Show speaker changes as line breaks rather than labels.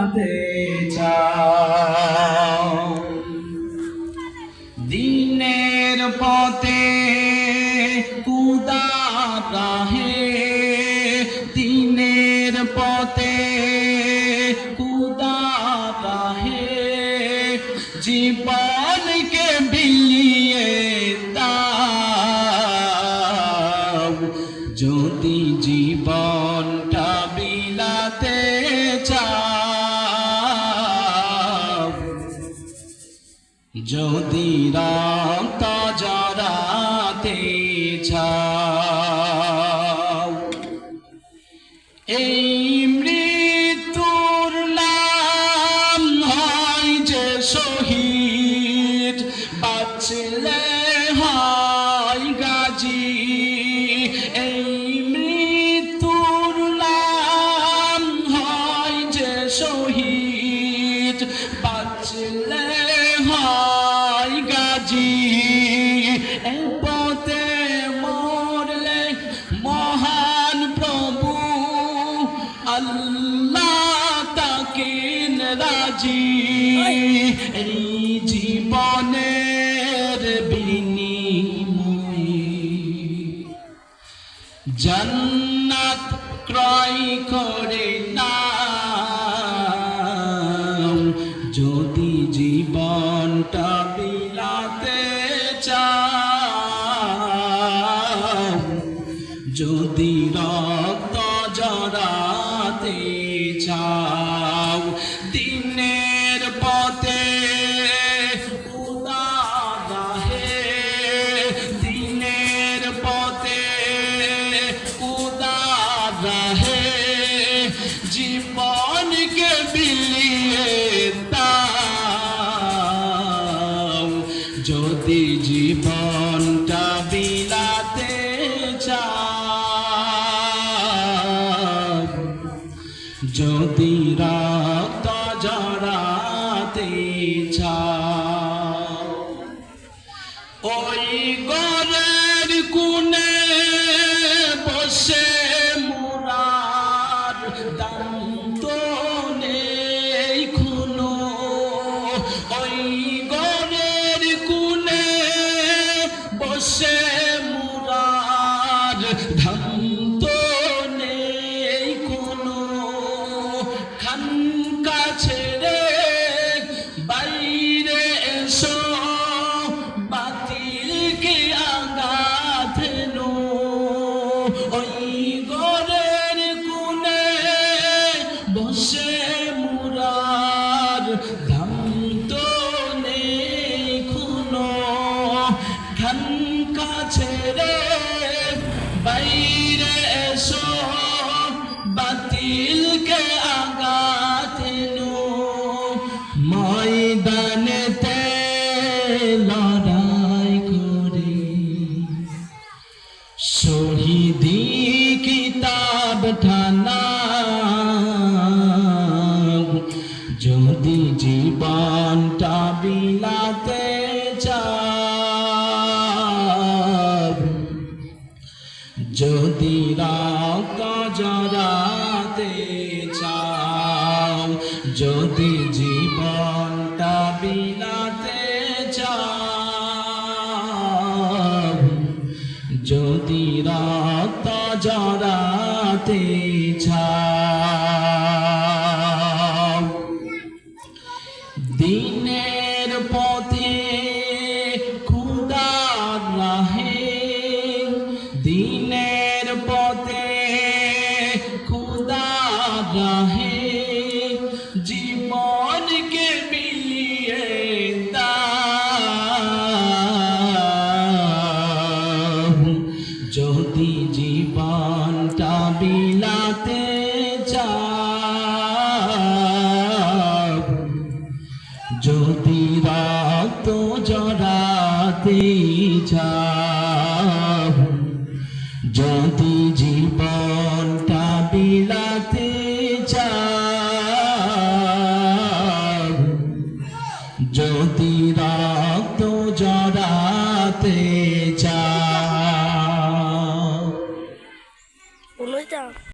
জড়াতে চাও। দিনের পথে কুদা রাহে, দিনের পথে কুদা রাহে, জীবনকে বিলিয়ে দাও। যদি জীবনটা বিলাতে চাও, যদি রক্ত জড়াতে চাও, এই মৃত্যুর নাম হয় যে শহীদ, বাঁচলে হয় গাজী। এই মৃত্যুর নাম হয় যে শহীদ, বাঁচলে হয় গাজী। এ পথে মরলে মহান প্রভু আল্লাহ তাকে রাজি। এই জীবনের বিনিময়ে জান্নাত ক্রয় করে নাও। যদি জীবনটা বিলাতে চাও, যদি রক্ত জড়াতে চাও, দিনের পথে কুদা রাহে, দিনের পথে কুদা রাহে, জীবনকে বিলিয়ে দাও। যদি জীবনটা বিলাতে চাও, যদি রক্ত জড়াতে চাও, ওই ঘরের কোণে বসে মোরার দান্ত নেই খুনো। ওই ঘরের কোণে বসে মোরার দান্ত নেই খুনো। খানকা ছেড়ে বাইরে এসো, বাতিলকে আঘাত নো। ওই ঘরের কোণে বসে মুরার দান্ত নেই খুনো। খানকা ছেড়ে বাইরে এসো, বাতিলকে আঘাত নো। ময়দানেতে লড়াই করে শহীদি কিতাব ঠানা। যদি জীবনটা বিলাতে চাও, যদি রক্ত জড়াতে চাও, যদি জীবনটা বিলাতে চাও, যদি রক্ত জড়াতে চাও, দিনের পথে খুদা রাহে, দিনের পথে খুদা রাহে, জীবনকে বিলিয়ে দাও। যদি জীবনটা বিলাতে চাও, যদি রক্ত জড়াতে চাও, যদি জীবনটা বিলাতে চাও, যদি